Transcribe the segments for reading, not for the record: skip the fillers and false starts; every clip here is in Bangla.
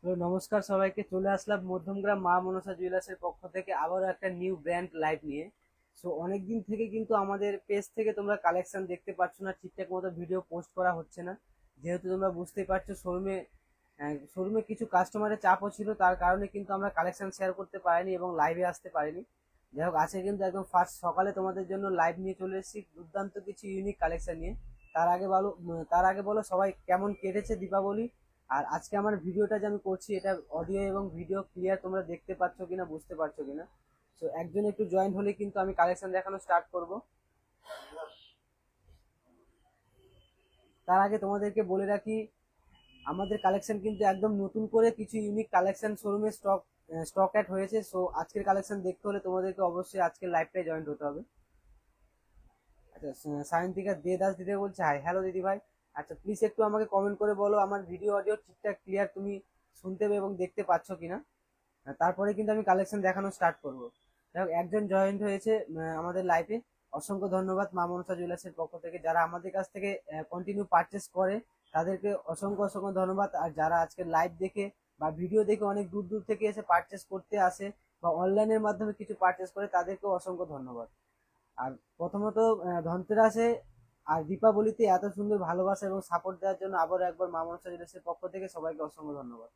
তো নমস্কার সবাইকে, চলে আসলাম মধ্যমগ্রাম মা মনসা জুয়েলার্সের পক্ষ থেকে আবারও একটা নিউ ব্র্যান্ড লাইভ নিয়ে। সো অনেকদিন থেকে কিন্তু আমাদের পেজ থেকে তোমরা কালেকশন দেখতে পাচ্ছ না, ঠিকঠাক মতো ভিডিও পোস্ট করা হচ্ছে না। যেহেতু তোমরা বুঝতেই পারছো শোরুমে কিছু কাস্টমারের চাপও ছিল, তার কারণে কিন্তু আমরা কালেকশন শেয়ার করতে পারিনি এবং লাইভে আসতে পারিনি। যাই হোক, আজকে কিন্তু একদম ফার্স্ট সকালে তোমাদের জন্য লাইভ নিয়ে চলে এসেছি দুর্দান্ত কিছু ইউনিক কালেকশন নিয়ে। তার আগে বলো সবাই কেমন কেটেছে দীপাবলি। আর আজকে আমার ভিডিওটা যে আমি করছি, এটা অডিও এবং ভিডিও ক্লিয়ার তোমরা দেখতে পাচ্ছ কিনা, বুঝতে পারছো কিনা। তো একজন একটু জয়েন হলে কিন্তু আমি কালেকশন দেখানো স্টার্ট করব। তার আগে তোমাদেরকে বলে রাখি, আমাদের কালেকশন কিন্তু একদম নতুন করে কিছু ইউনিক কালেকশন শোরুমে স্টক অ্যাড হয়েছে। সো আজকের কালেকশন দেখতে হলে তোমাদেরকে অবশ্যই আজকের লাইভটাই জয়েন হতে হবে। আচ্ছা, সায়ন্তিকা দে দাস দিদি বলছে হাই, হ্যালো দিদি ভাই। আচ্ছা, প্লিজ একটু আমাকে কমেন্ট করে বলো আমার ভিডিও অডিও ঠিকঠাক ক্লিয়ার তুমি শুনতে এবং দেখতে পাচ্ছ কিনা। তারপরে কিন্তু আমি কালেকশন দেখানো স্টার্ট করব। যাই হোক, একজন জয়েন্ট হয়েছে আমাদের লাইভে। অসংখ্য ধন্যবাদ মা মনসা জুয়েলার্সের পক্ষ থেকে। যারা আমাদের কাছ থেকে কন্টিনিউ পারচেস করে তাদেরকে অসংখ্য অসংখ্য ধন্যবাদ। আর যারা আজকে লাইভ দেখে বা ভিডিও দেখে অনেক দূর দূর থেকে এসে পারচেস করতে আসে বা অনলাইনের মাধ্যমে কিছু পারচেস করে, তাদেরকেও অসংখ্য ধন্যবাদ। আর প্রথমত ধনতেরাসে আর দীপাবলিতে এত সুন্দর ভালোবাসা এবং সাপোর্ট দেওয়ার জন্য আবারও একবার মা মনসা জুয়েলার্সের পক্ষ থেকে সবাইকে অসংখ্য ধন্যবাদ।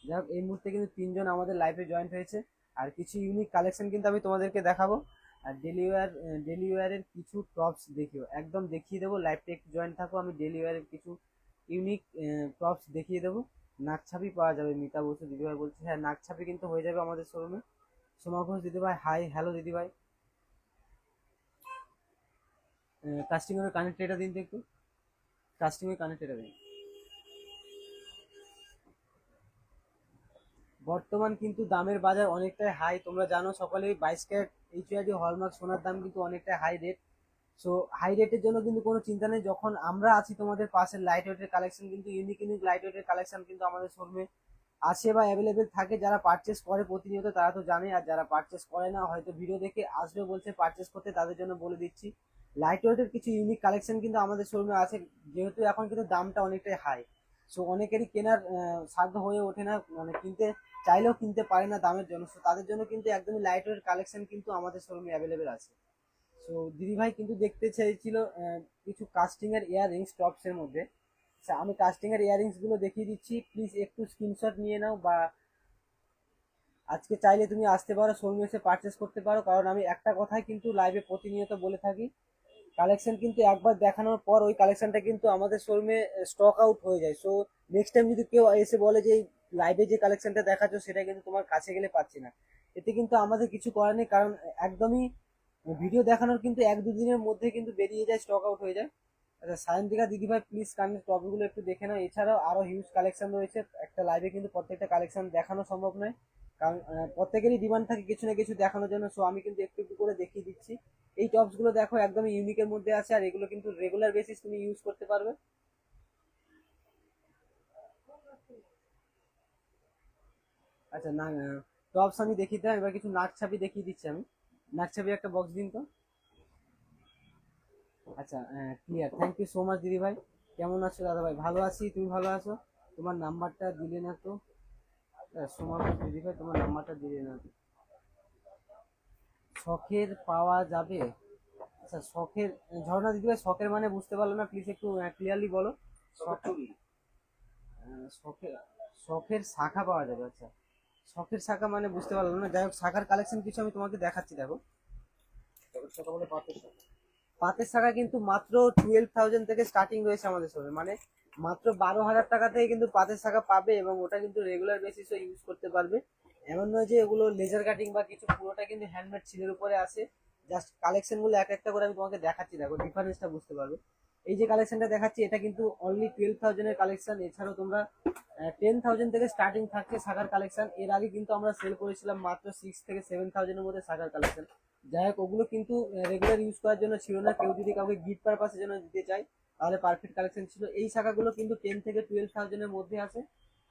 যাই হোক, এই মুহূর্তে কিন্তু তিনজন আমাদের লাইভে জয়েন্ট হয়েছে। আর কিছু ইউনিক কালেকশন কিন্তু আমি তোমাদেরকে দেখাবো। আর ডেলি ওয়ারের কিছু টপস দেখিও, একদম দেখিয়ে দেবো। লাইভটা একটু জয়েন্ট থাকো, আমি ডেলি ওয়ারের কিছু ইউনিক টপস দেখিয়ে দেবো। নাকছাপি পাওয়া যাবে, মিতা বসু দিদিভাই বলছে। হ্যাঁ, নাকছাপি কিন্তু হয়ে যাবে আমাদের শোরুমে। সোমা ঘোষ দিদিভাই হাই, হ্যালো দিদিভাই। কাস্টিংয়ের কানেক্ট এটা দিন তো একটু, কাস্টিংয়ের কানেক্ট এটা দিন। বর্তমান কিন্তু দামের বাজার অনেকটাই হাই, তোমরা জানো সকলেই। 22 ক্যারেট এইচইআরডি হলমার্ক সোনার দাম কিন্তু অনেকটাই হাই রেট। সো হাই রেটের জন্য কিন্তু কোনো চিন্তা নেই, যখন আমরা আছি তোমাদের পাশে। লাইট ওয়েটের কালেকশন কিন্তু ইউনিক ইউনিক লাইট ওয়েটের কালেকশন কিন্তু আমাদের শোরুমে আছে বা অ্যাভেলেবেল থাকে। যারা পারচেস করে প্রতিনিয়ত তারা তো জানে, আর যারা পারচেস করে না হয়তো ভিডিও দেখে আসবে বলছে পারচেস করতে, তাদের জন্য বলে দিচ্ছি লাইট ওয়েটের কিছু ইউনিক কালেকশন কিন্তু আমাদের শোরুমে আছে। যেহেতু এখন কিন্তু দামটা অনেকটাই হাই, সো অনেকেরই কেনার সাধ্য হয়ে ওঠে না, মানে কিনতে চাইলেও কিনতে পারে না দামের জন্য। সো তাদের জন্য কিন্তু একদমই লাইট ওয়েট কালেকশন কিন্তু আমাদের শোরুমে অ্যাভেলেবেল আছে। সো দিদিভাই কিন্তু দেখতে চাইছিল কিছু কাস্টিং এর ইয়াররিংস টপস এর মধ্যে। আচ্ছা, আমি কাস্টিং এর ইয়াররিংস গুলো দেখিয়ে দিচ্ছি, প্লিজ একটু স্ক্রিনশট নিয়ে নাও। বা আজকে চাইলে তুমি আসতে পারো, শোরুমে এসে পারচেস করতে পারো। কারণ আমি একটা কথাই কিন্তু লাইভে প্রতিনিয়ত বলে থাকি, কালেকশন কিন্তু একবার দেখানোর পর ওই কালেকশনটা কিন্তু আমাদের শোরুমে স্টক আউট হয়ে যায়। সো নেক্সট টাইম যদি কেউ এসে বলে যে লাইভে যে কালেকশনটা দেখাচ্ছ সেটা কিন্তু তোমার কাছে গেলে পাচ্ছি না, এতে কিন্তু আমাদের কিছু করার নেই। কারণ একদমই ভিডিও দেখানোর কিন্তু 1-2 দিনের মধ্যে কিন্তু বেরিয়ে যায়, স্টক আউট হয়ে যায়। আচ্ছা, সায়ন্তিকা দিদিভাই প্লিজ কানের টপিকগুলো একটু দেখে নাও। এছাড়াও আরো হিউজ কালেকশন রয়েছে, একটা লাইভে কিন্তু প্রত্যেকটা কালেকশন দেখানো সম্ভব নয়। কারণ প্রত্যেকেরই ডিমান্ড থাকে কিছু না কিছু দেখানোর জন্য। সো আমি কিন্তু একটু একটু করে দেখিয়ে দিচ্ছি। এই টপস গুলো দেখো, একদমই ইউনিকের মধ্যে আছে, আর এগুলো কিন্তু রেগুলার বেসিস তুমি ইউজ করতে পারবে। আচ্ছা, না, টপস আমি দেখিয়ে দিলাম, এবার কিছু নাক ছাপি দেখিয়ে দিচ্ছি আমি। নাক ছাপি একটা বক্স দিন তো। আচ্ছা, clear, thank you so much দিদি ভাই। কেমন আছো দাদা ভাই? ভালো আছি, তুমি ভালো আছো? তোমার নাম্বারটা দিলে না তো। সোমা দিদি ভাই, তোমার নাম্বারটা দিলে না তো। শখের পাওয়া যাবে? আচ্ছা, শখের, ঝর্ণা দিদি ভাই শখের মানে বুঝতে পারলো না, প্লিজ একটু ক্লিয়ারলি বলো। শখ, শখের, শখের শাখা পাওয়া যাবে? আচ্ছা, শখের শাখা মানে বুঝতে পারলাম না। যাই হোক, শাখার কালেকশন কিছু আমি তোমাকে দেখাচ্ছি, দেখো। পাতের শাখা কিন্তু মাত্র 12,000 থেকে স্টার্টিং রয়েছে আমাদের শপে। মানে মাত্র 12,000 টাকা থেকে কিন্তু পাতের শাখা পাবে, এবং ওটা কিন্তু রেগুলার বেসিসে ইউজ করতে পারবে। এমন নয় যে এগুলো লেজার কাটিং বা কিছু, পুরোটা কিন্তু হ্যান্ডমেড সিলের উপরে আসে। জাস্ট কালেকশন গুলো এক একটা করে আমি তোমাকে দেখাচ্ছি, দেখো ডিফারেন্সটা বুঝতে পারবে। এই যে কালেকশনটা দেখাচ্ছি, এটা কিন্তু অনলি 12,000 এর কালেকশন। এছাড়াও তোমরা 10,000 থেকে স্টার্টিং থাকছে শাখার কালেকশন। এর আগে কিন্তু আমরা সেল করেছিলাম মাত্র 6 থেকে 7,000 এর মধ্যে শাখার কালেকশন। যাই হোক, ওগুলো কিন্তু রেগুলার ইউজ করার জন্য ছিল না, কেউ যদি কাউকে গিফট পারপাসের জন্য দিতে চায় তাহলে পারফেক্ট কালেকশন ছিল। এই শাখাগুলো কিন্তু 10 থেকে 12,000 এর মধ্যে আছে।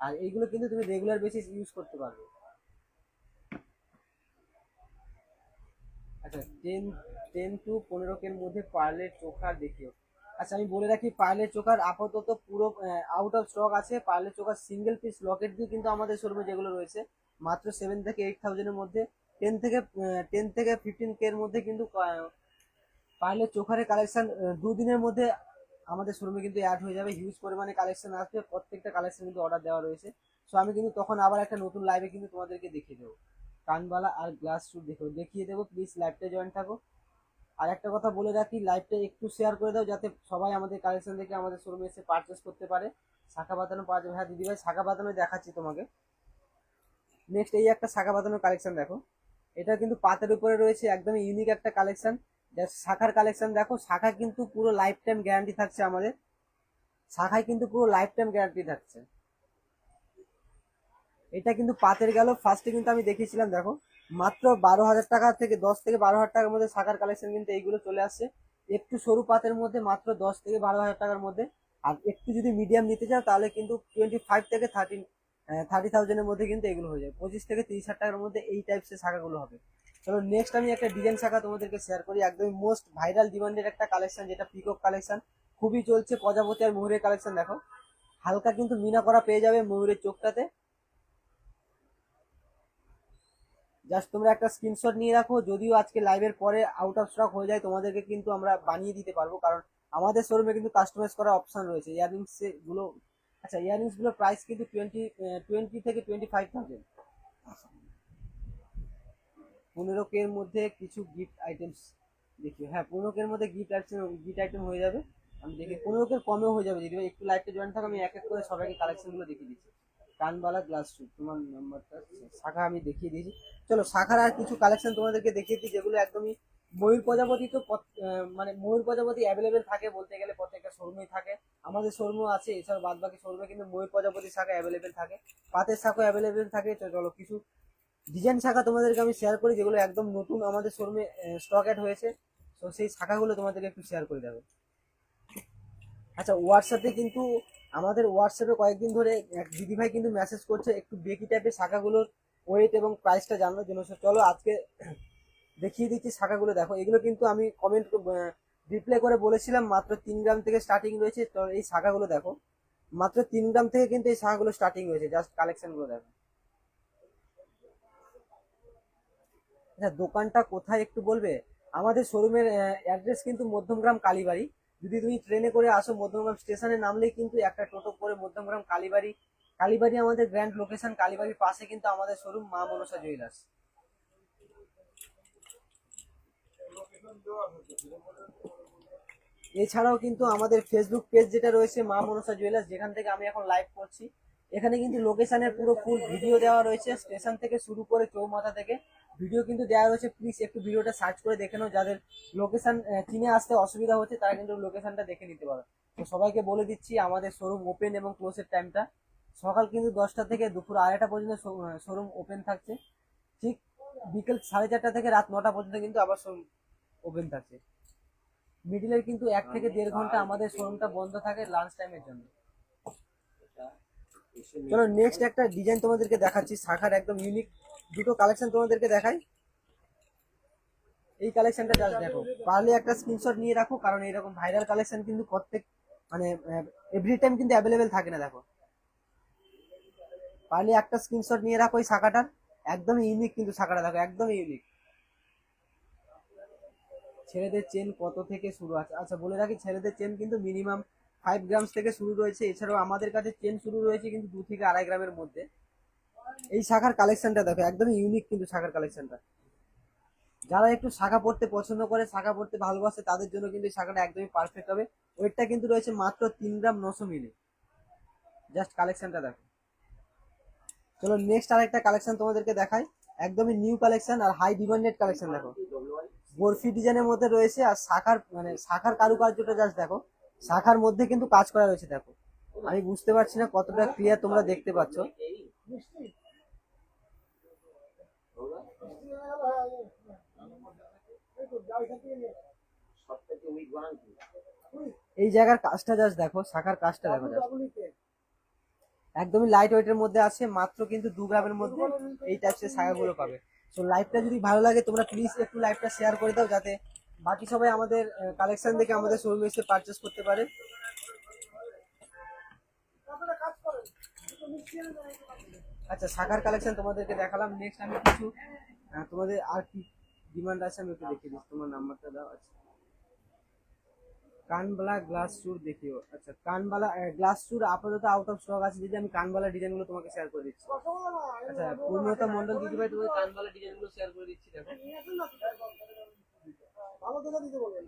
আর এইগুলো কিন্তু তুমি রেগুলার বেসিস ইউজ করতে পারবে। আচ্ছা, 10 টু 15 এর মধ্যে পার্লের চোখা দেখিও। আচ্ছা আমি বলে রাখি, পার্লের চোকার আপাতত পুরো আউট অফ স্টক আছে। পার্লের চোকার সিঙ্গেল পিস লকেট দিয়ে কিন্তু আমাদের শোরুমে যেগুলো রয়েছে মাত্র 7 থেকে 8 থাউজেন্ডের মধ্যে, 10 থেকে 15 কে এর মধ্যে কিন্তু পার্লের চোকারের কালেকশন 2 দিনের মধ্যে আমাদের শোরুমে কিন্তু অ্যাড হয়ে যাবে। হিউজ পরিমাণে কালেকশন আসবে, প্রত্যেকটা কালেকশন কিন্তু অর্ডার দেওয়া রয়েছে। সো আমি কিন্তু তখন আবার একটা নতুন লাইভে কিন্তু তোমাদেরকে দেখিয়ে দেবো, কানবালা আর গ্লাস শুট দেখিয়ে দেবো। প্লিজ লাইভটা জয়েন থাকো। আর একটা কথা বলে রাখি, লাইভটা একটু শেয়ার করে দাও যাতে সবাই আমাদের কালেকশন দেখে আমাদের শোরুমে এসে পারচেস করতে পারে। শাখা বাঁধানো পাওয়া যাবে। হ্যাঁ দিদিভাই, শাখা বাঁধানো দেখাচ্ছি তোমাকে। নেক্সট এই একটা শাখা বাঁধানোর কালেকশন দেখো, এটা কিন্তু পাতের উপরে রয়েছে, একদমই ইউনিক একটা কালেকশন। শাখার কালেকশন দেখো, শাখা কিন্তু পুরো লাইফ টাইম গ্যারান্টি থাকছে আমাদের। শাখায় কিন্তু পুরো লাইফ টাইম গ্যারান্টি থাকছে। এটা কিন্তু পাতের গেল। ফার্স্টে কিন্তু আমি দেখিয়েছিলাম, দেখো মাত্র 12,000 টাকা থেকে 10 থেকে 12,000 টাকার মধ্যে শাখার কালেকশন কিন্তু এইগুলো চলে আসছে। একটু সরু পাতের মধ্যে মাত্র 10 থেকে 12,000 টাকার মধ্যে। আর একটু যদি মিডিয়াম নিতে চাও তাহলে কিন্তু 25 থেকে 30,000-এর মধ্যে কিন্তু এগুলো হয়ে যায়। 25 থেকে 30,000 টাকার মধ্যে এই টাইপসের শাখাগুলো হবে। চলো নেক্সট আমি একটা ডিজাইন শাখা তোমাদেরকে শেয়ার করি, একদমই মোস্ট ভাইরাল ডিমান্ডের একটা কালেকশন, যেটা পিকক কালেকশন খুবই চলছে। প্রজাপতি আর ময়ূরের কালেকশন দেখো, হালকা কিন্তু মিনা করা পেয়ে যাবে ময়ূরের চোখটাতে। জাস্ট তোমরা একটা স্ক্রিনশট নিয়ে রাখো, যদিও আজকে লাইভের পরে আউট অফ স্টক হয়ে যায় তোমাদেরকে কিন্তু আমরা বানিয়ে দিতে পারবো, কারণ আমাদের শোরুমে কিন্তু কাস্টমাইজ করার অপশন রয়েছে। ইয়াররিংস গুলো, আচ্ছা ইয়াররিংস গুলোর প্রাইস কিন্তু 20 থেকে 25,000। 15K এর মধ্যে কিছু গিফট আইটেমস দেখি। হ্যাঁ 15K এর মধ্যে গিফট আইটেম হয়ে যাবে। আমি দেখি 15K কমেও হয়ে যাবে। যদি একটু লাইভটা জয়েন থাকো, আমি এক এক করে সবাইকে কালেকশন গুলো দেখিয়ে দিচ্ছি। কানবালা গ্লাস শুট, তোমার নাম্বারটা শাখা আমি দেখিয়ে দিয়েছি। চলো শাখার আর কিছু কালেকশন তোমাদেরকে দেখিয়ে দিই, যেগুলো একদমই ময়ূর প্রজাপতি। তো মানে ময়ূর প্রজাপতি অ্যাভেলেবেল থাকে বলতে গেলে প্রত্যেকটা শোরুমেই থাকে, আমাদের শোরুমও আছে। এছাড়া বাদ বাকি শোরুমে কিন্তু ময়ূর প্রজাপতি শাখা অ্যাভেলেবেল থাকে, পাতের শাখা অ্যাভেলেবেল থাকে। তো চলো কিছু ডিজাইন শাখা তোমাদেরকে আমি শেয়ার করি, যেগুলো একদম নতুন আমাদের শোরুমে স্টক অ্যাড হয়েছে। তো সেই শাখাগুলো তোমাদেরকে একটু শেয়ার করে দেবো। আচ্ছা হোয়াটসঅ্যাপে কিন্তু আমাদের হোয়াটসঅ্যাপে কয়েকদিন ধরে এক দিদিভাই কিন্তু মেসেজ করছে একটু বেকি টাইপের শাখাগুলোর ওয়েট এবং প্রাইসটা জানার জন্য। চলো আজকে দেখিয়ে দিচ্ছি শাখাগুলো। দেখো এগুলো কিন্তু আমি কমেন্ট রিপ্লাই করে বলেছিলাম মাত্র 3 গ্রাম থেকে স্টার্টিং রয়েছে। তো এই শাখাগুলো দেখো, মাত্র 3 গ্রাম থেকে কিন্তু এই শাখাগুলো স্টার্টিং রয়েছে। জাস্ট কালেকশনগুলো দেখো। আচ্ছা দোকানটা কোথায় একটু বলবে? আমাদের শোরুমের অ্যাড্রেস কিন্তু মধ্যমগ্রাম কালীবাড়ি। যদি তুমি ট্রেনে করে আসো মধ্যমগ্রাম স্টেশনে নামলেই কিন্তু একটা টোটো করে মধ্যমগ্রাম কালীবাড়ি। কালীবাড়ি আমাদের গ্র্যান্ড লোকেশন, কালীবাড়ির পাশে কিন্তু আমাদের শোরুম মা মনসা জুয়েলার্স। এছাড়াও কিন্তু আমাদের ফেসবুক পেজ যেটা রয়েছে মা মনসা জুয়েলার্স, যেখান থেকে আমি এখন লাইভ করছি, এখানে কিন্তু লোকেশনের পুরো ফুল ভিডিও দেওয়া রয়েছে, স্টেশন থেকে শুরু করে চৌমাথা থেকে ভিডিও কিন্তু দেওয়া রয়েছে। প্লিজ একটু ভিডিওটা সার্চ করে দেখে নাও, যাদের লোকেশন চিনে আসতে অসুবিধা হচ্ছে তারা কিন্তু লোকেশনটা দেখে নিতে পারো। তো সবাইকে বলে দিচ্ছি আমাদের শোরুম ওপেন এবং ক্লোজের টাইমটা। সকাল কিন্তু 10টা থেকে দুপুর 2:30 পর্যন্ত শোরুম ওপেন থাকছে। ঠিক বিকেল 4:30 থেকে রাত 9টা পর্যন্ত কিন্তু আবার শোরুম ওপেন থাকছে। মিডিলের কিন্তু 1 থেকে 1.5 ঘন্টা আমাদের শোরুমটা বন্ধ থাকে লাঞ্চ টাইমের জন্য। চলো নেক্সট একটা ডিজাইন তোমাদেরকে দেখাচ্ছি, শাখার একদম ইউনিক দুটো কালেকশন তোমাদেরকে দেখাই। এই কালেকশনটা জাস্ট দেখো, পারলে একটা স্ক্রিনশট নিয়ে রাখো, কারণ এইরকম ভাইরাল কালেকশন কিন্তু প্রত্যেক মানে এভরি টাইম কিন্তু অ্যাভেলেবেল থাকে না। দেখো পারলে একটা স্ক্রিনশট নিয়ে রাখো এই শাখাটার, একদম ইউনিক কিন্তু শাখাটা দেখো, একদম ইউনিক। ছেলেদের চেন কত থেকে শুরু আছে? আচ্ছা বলে রাখি, ছেলেদের চেন কিন্তু মিনিমাম 5 গ্রাম থেকে শুরু রয়েছে। এছাড়াও আমাদের কাছে চেন শুরু রয়েছে কিন্তু 2 থেকে 2.5 গ্রামের মধ্যে। এই শাখার কালেকশনটা দেখো, একদমই ইউনিক কিন্তু শাখার কালেকশনটা। যারা একটু শাখা পড়তে পছন্দ করে, শাখা পড়তে ভালোবাসে, তাদের জন্য কিন্তু এই শাখাটা একদমই পারফেক্ট হবে। ওয়েটটা কিন্তু রয়েছে মাত্র 3 গ্রাম 900 মিলি। জাস্ট কালেকশনটা দেখো। চলো নেক্সট আরেকটা কালেকশন তোমাদেরকে দেখাই, একদমই নিউ কালেকশন আর হাই ডিমান্ডেড কালেকশন। দেখো বরফি ডিজাইনের মধ্যে রয়েছে, আর শাখার মানে শাখার কারুকার্যটা জাস্ট দেখো, শাখার মধ্যে কিন্তু কাজ করা রয়েছে। দেখো আমি বুঝতে পারছি না কতটা ক্লিয়ার তোমরা দেখতে পাচ্ছ। এই জায়গার কাজটা জাস্ট দেখো, শাখার কাজটা দেখো জাস্ট, একদমই লাইট ওয়েটের মধ্যে আছে। মাত্র কিন্তু 2 গ্রামের মধ্যে এই টাইপসের শাখাগুলো পাবে। তো লাইভটা যদি ভালো লাগে তোমরা প্লিজ একটু লাইভটা শেয়ার করে দাও, যাতে বাকি সবাই আমাদের কালেকশন দেখে আমাদের শোরুমে এসে পারচেস করতে পারে। আচ্ছা, শাখার কালেকশন তোমাদেরকে দেখালাম। নেক্সট আমি কিছু তোমাদের আর কি ডিমান্ড আছে আমি একটু দেখিয়ে দিচ্ছি। তোমার নাম্বারটা দাও। আচ্ছা, কানবালা গ্লাস চুর দেখিও। আচ্ছা, কানবালা গ্লাস চুর আপাতত আউট অফ স্টক আছে। যদি আমি কানবালা ডিজাইনগুলো তোমাকে শেয়ার করে দিচ্ছি। আচ্ছা, পূর্ণতা মন্ডল দিদি ভাই তোমাকে কানবালা ডিজাইনগুলো শেয়ার করে দিচ্ছি। দেখো, ভালো কথা দিতে বলবেন।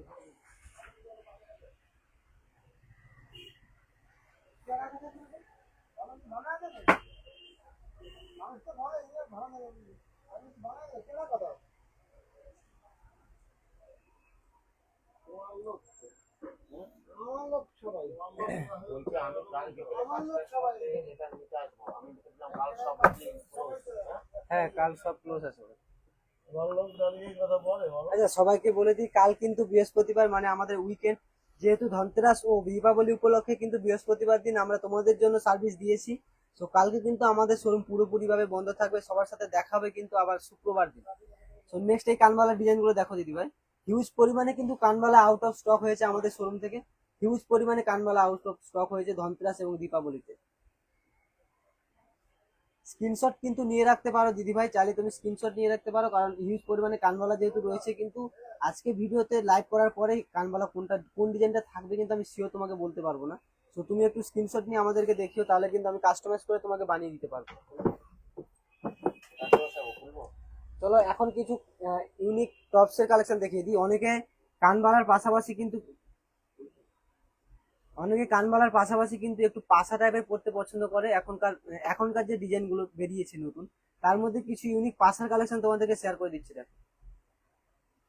হ্যাঁ, কাল সব ক্লোজ আছে। আচ্ছা, সবাইকে বলে দিই, কাল কিন্তু বৃহস্পতিবার, মানে আমাদের উইকেন্ড। যেহেতু ধনতেরাস ও দীপাবলি উপলক্ষে কিন্তু বৃহস্পতিবার দিন আমরা তোমাদের জন্য সার্ভিস দিয়েছি। তো কালকে কিন্তু আমাদের শোরুম পুরোপুরি ভাবে বন্ধ থাকবে। সবার সাথে দেখা হবে কিন্তু আবার শুক্রবার দিন। তো নেক্সট এই কানবালা ডিজাইন গুলো দেখো দিদি ভাই। হিউজ পরিমাণে কিন্তু কানবালা আউট অফ স্টক হয়েছে আমাদের শোরুম থেকে। হিউজ পরিমাণে কানবালা আউট অফ স্টক হয়েছে ধনতেরাস এবং দীপাবলিতে। স্ক্রিনশট কিন্তু নিয়ে রাখতে পারো দিদি ভাই, চাইলে তুমি স্ক্রিনশট নিয়ে রাখতে পারো, কারণ হিউজ পরিমাণে কানবালা যেহেতু রয়েছে। কিন্তু আজকে ভিডিওতে লাইভ করার পরেই কানবালা কোন ডিজাইনটা থাকবে কিন্তু আমি শিওর তোমাকে বলতে পারবো না। তো তুমি একটু স্ক্রিনশট নিয়ে আমাদেরকে দেখিও, তাহলে কিন্তু আমি কাস্টমাইজ করে তোমাকে বানিয়ে দিতে পারবো। চলো এখন কিছু ইউনিক টপস এর কালেকশন দেখিয়ে দিই। অনেকে কানবালার পাশাপাশি কিন্তু একটু পাশা টাইপের পড়তে পছন্দ করে। এখনকার যে ডিজাইন গুলো বেরিয়েছে নতুন, তার মধ্যে কিছু ইউনিক পাশার কালেকশন তোমাদেরকে শেয়ার করে দিচ্ছি। দেখো,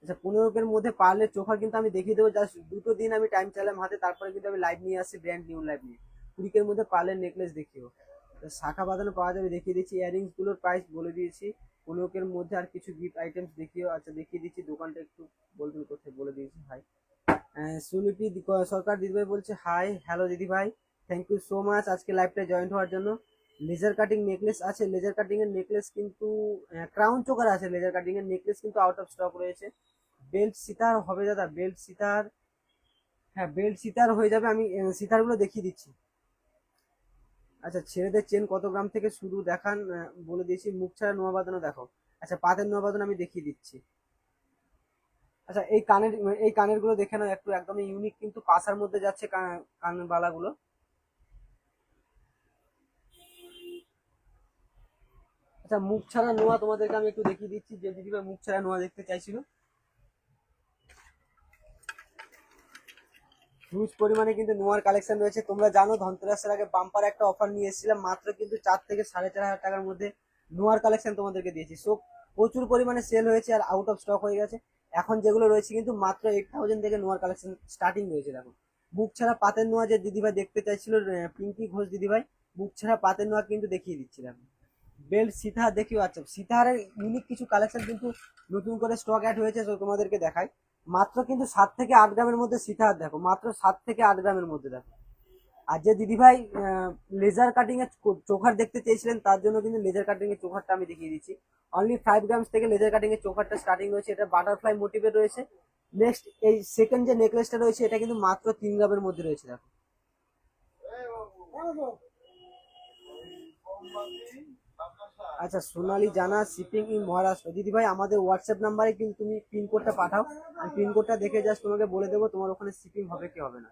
আচ্ছা, 15 মধ্যে পারলে চোখা কিন্তু আমি দেখিয়ে দেবো। জাস্ট 2টো দিন আমি টাইম চাইলাম হাতে, তারপরে কিন্তু আমি লাইভ নিয়ে আসছি, ব্র্যান্ড নিউ লাইভ নিয়ে। 20 মধ্যে পার্লের নেকলেস দেখিও। শাখা বাঁধানো পাওয়া যাবে, দেখিয়ে দিচ্ছি। ইয়ারিংস গুলোর প্রাইস বলে দিয়েছি। 15 মধ্যে আর কিছু গিফট আইটেমস দেখিও। আচ্ছা, দেখিয়ে দিচ্ছি। দোকানটা একটু বলবেন কোথায়, বলে দিয়েছি। হাই সুলিপি সরকার দিদিভাই বলছে, হাই হ্যালো দিদিভাই, থ্যাংক ইউ সো মাচ আজকে লাইভটা জয়েন্ট হওয়ার জন্য। লেজার কাটিং নেকলেস আছে। লেজার কাটিং এর নেকলেস কিন্তু ক্রাউন চোকার আছে। লেজার কাটিং এর নেকলেস কিন্তু আউট অফ স্টক রয়েছে। বেল্ট সিতার হবে দাদা, বেল্ট সিতার। হ্যাঁ, বেল্ট সিতার হয়ে যাবে। আমি সিতার গুলো দেখিয়ে দিচ্ছি। আচ্ছা, ছেলেদের চেন কত গ্রাম থেকে শুরু দেখান, বলে দিয়েছি। মুখ ছাড়া নোয়া বাঁধানো দেখো। আচ্ছা, পাতের নোয়া বাঁধানো আমি দেখিয়ে দিচ্ছি। আচ্ছা, এই কানের গুলো দেখে নাও একটু, একদমই ইউনিক কিন্তু পাশার মধ্যে যাচ্ছে কানের বালাগুলো। আচ্ছা, মুখ ছাড়া নোয়া তোমাদেরকে আমি একটু দেখিয়ে দিচ্ছি, যে দিদিভাই মুখ ছাড়া নোয়া দেখতে চাইছিল। হিউজ পরিমাণে কিন্তু নোয়ার কালেকশন রয়েছে। তোমরা জানো ধনতেরাসের আগে বাম্পার একটা অফার নিয়ে এসেছিলাম, মাত্র কিন্তু 4 থেকে 4.5 হাজার টাকার মধ্যে নোয়ার কালেকশন তোমাদেরকে দিয়েছি। সো প্রচুর পরিমাণে সেল হয়েছে আর আউট অফ স্টক হয়ে গেছে। এখন যেগুলো রয়েছে কিন্তু মাত্র 8,000 থেকে নোয়ার কালেকশন স্টার্টিং রয়েছে। দেখো, মুখ ছাড়া পাতের নোয়া যে দিদিভাই দেখতে চাইছিল, পিঙ্কি ঘোষ দিদিভাই, মুখ ছাড়া পাতের নোয়া কিন্তু দেখিয়ে দিচ্ছিলাম। বেল্ট সিতার দেখিও। আচ্ছা, সিতারের ইউনিক কিছু কালেকশন কিন্তু নতুন করে স্টক অ্যাড হয়েছে, তো তোমাদেরকে দেখাই। মাত্র কিন্তু 7 থেকে 8 গ্রামের মধ্যে সিতার দেখো, মাত্র 7 থেকে 8 গ্রামের মধ্যে দেখো। আর যে দিদিভাই লেজার কাটিং এর চোখার দেখতে চেয়েছিলেন, তার জন্য কিন্তু লেজার কাটিং এর চোখারটা আমি দেখিয়ে দিচ্ছি। অনলি 5 গ্রামস থেকে লেজার কাটিং এর চোখারটা স্টার্টিং রয়েছে। এটা বাটারফ্লাই মোটিভের রয়েছে। নেক্সট এই সেকেন্ড যে নেকলেসটা রয়েছে, এটা কিন্তু মাত্র 3 গ্রামের মধ্যে রয়েছে। দেখো, আচ্ছা, সোনালী জানা, শিপিং ইন মহারাষ্ট্র। দিদি ভাই, আমাদের হোয়াটসঅ্যাপ নাম্বারে কিন্তু তুমি পিনকোডটা পাঠাও। আমি পিনকোডটা দেখে জাস্ট তোমাকে বলে দেবো তোমার ওখানে শিপিং হবে কি হবে না।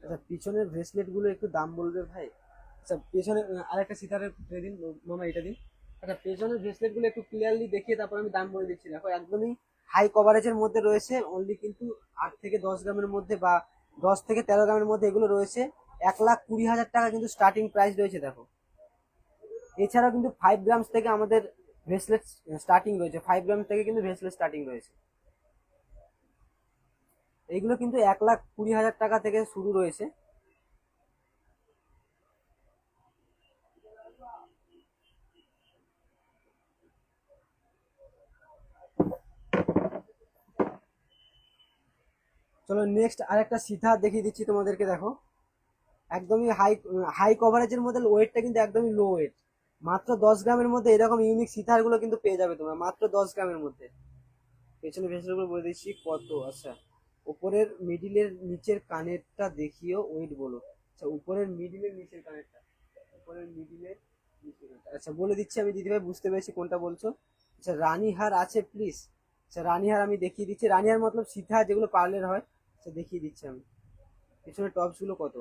আচ্ছা, পিছনের ব্রেসলেট গুলো একটু দাম বলবে ভাই। আচ্ছা, পেছনে আরেকটা সিতারের দিন মামা, এটা দিন। আচ্ছা, পেছনের ব্রেসলেট গুলো একটু ক্লিয়ারলি দেখিয়ে তারপর আমি দাম বলে দিচ্ছি। দেখো, একদমই হাই কভারেজের মধ্যে রয়েছে। অনলি কিন্তু 8 থেকে 10 গ্রামের মধ্যে বা 10 থেকে 13 গ্রামের মধ্যে এগুলো রয়েছে। 1,20,000 টাকা কিন্তু স্টার্টিং প্রাইস রয়েছে। দেখো, এছাড়াও কিন্তু 5 গ্রামস থেকে আমাদের ব্রেসলেট স্টার্টিং রয়েছে। 5 গ্রাম থেকে কিন্তু ব্রেসলেট স্টার্টিং রয়েছে। এইগুলো কিন্তু 1,20,000 টাকা থেকে শুরু রয়েছে। চলো নেক্সট আরেকটা সিথা দেখিয়ে দিচ্ছি তোমাদেরকে। দেখো, একদমই হাই হাই কভারেজের মধ্যে ওয়েটটা কিন্তু একদমই লো ওয়েট। মাত্র 10 গ্রামের মধ্যে এরকম ইউনিক সীতাহার গুলো কিন্তু পেয়ে যাবে তোমরা, মাত্র 10 গ্রামের মধ্যে। পেছনে পেছনে করে বলে দিচ্ছি কত। আচ্ছা, উপরের মিডিলের নিচের কানেরটা দেখিও, ওয়েট বলো। আচ্ছা, উপরের মিডিলের নিচের কানেরটা, উপরের মিডিলের নিচের কানেরটা। আচ্ছা বলে দিচ্ছি আমি দিদিভাই, বুঝতে পেরেছি কোনটা বলছো। আচ্ছা, রানীহার আছে প্লিজ। আচ্ছা, রানীহার আমি দেখিয়ে দিচ্ছি। রানীহার মতলব সীতাহার যেগুলো পার্লের হয়। আচ্ছা দেখিয়ে দিচ্ছি আমি। পিছনে টপস গুলো কত।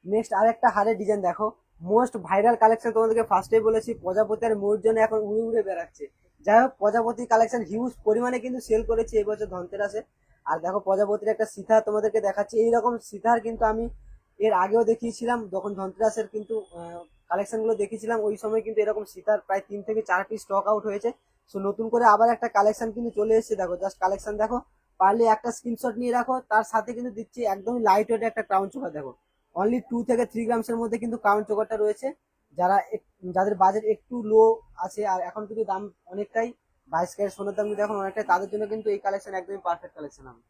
নেক্সট আরেকটা হারের ডিজাইন দেখো, মোস্ট ভাইরাল কালেকশন। তোমাদেরকে ফার্স্টেই বলেছি প্রজাপতি আর ময়ূর জন্য এখন উড়ে উড়ে বেড়াচ্ছে। যাই হোক, প্রজাপতি কালেকশন হিউজ পরিমাণে কিন্তু সেল করেছে এবছর ধনতেরাসে। আর দেখো প্রজাপতির একটা সীতাহার তোমাদেরকে দেখাচ্ছি। এইরকম সীতাহার কিন্তু আমি এর আগেও দেখিয়েছিলাম, যখন ধনতেরাসের কিন্তু কালেকশন গুলো দেখিয়েছিলাম ওই সময় কিন্তু এরকম সীতাহার প্রায় 3 থেকে 4 পিস স্টক আউট হয়েছে। সো নতুন করে আবার একটা কালেকশন কিন্তু চলে এসেছে। দেখো জাস্ট কালেকশন দেখো, পারলে একটা স্ক্রিনশট নিয়ে রাখো। তার সাথে কিন্তু দিচ্ছি একদমই লাইট ওয়েট একটা ক্রাউন চোকার। দেখো অনলি 2 থেকে 3 গ্রামসের মধ্যে কিন্তু কাউন্ট চোকারটা রয়েছে। যারা যাদের বাজেট একটু লো আছে, আর এখন কিন্তু দাম অনেকটাই, 22 ক্যারেট সোনার দাম কিন্তু এখন অনেকটাই, তাদের জন্য কিন্তু এই কালেকশন একদমই পারফেক্ট কালেকশন হবে।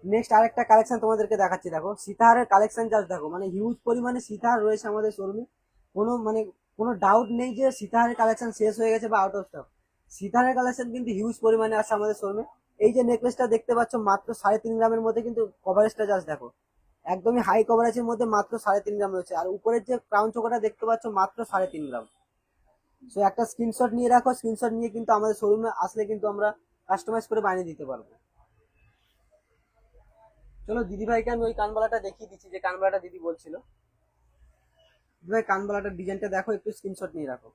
নেক্সট আরেকটা কালেকশন তোমাদেরকে দেখাচ্ছি। দেখো সীতাহারের কালেকশন জাস্ট দেখো, মানে হিউজ পরিমাণে সীতাহার রয়েছে আমাদের শোরুমে। কোনো মানে কোনো ডাউট নেই যে সীতাহারের কালেকশন শেষ হয়ে গেছে বা আউট অফ স্টক। সীতাহারের কালেকশন কিন্তু হিউজ পরিমাণে আছে আমাদের শোরুমে। এই যে নেকলেসটা দেখতে পাচ্ছ মাত্র 3.5 গ্রামের মধ্যে, কিন্তু কভারেজটা জাস্ট দেখো, একদমই হাই কভারেজের মধ্যে মাত্র 3.5 গ্রাম রয়েছে। আর উপরের যে ক্রাউন চোকাটা দেখতে পাচ্ছ মাত্র 3.5 গ্রাম। সো একটা স্ক্রিনশট নিয়ে রাখো, স্ক্রিনশট নিয়ে কিন্তু আমাদের শোরুমে আসলে কিন্তু আমরা কাস্টমাইজ করে বানিয়ে দিতে পারবো। চলো দিদিভাইকে আমি ওই কানবালাটা দেখিয়ে দিচ্ছি, যে কানবালাটা দিদি বলছিল। দিদিভাই কানবালাটার ডিজাইনটা দেখো, একটু স্ক্রিনশট নিয়ে রাখো।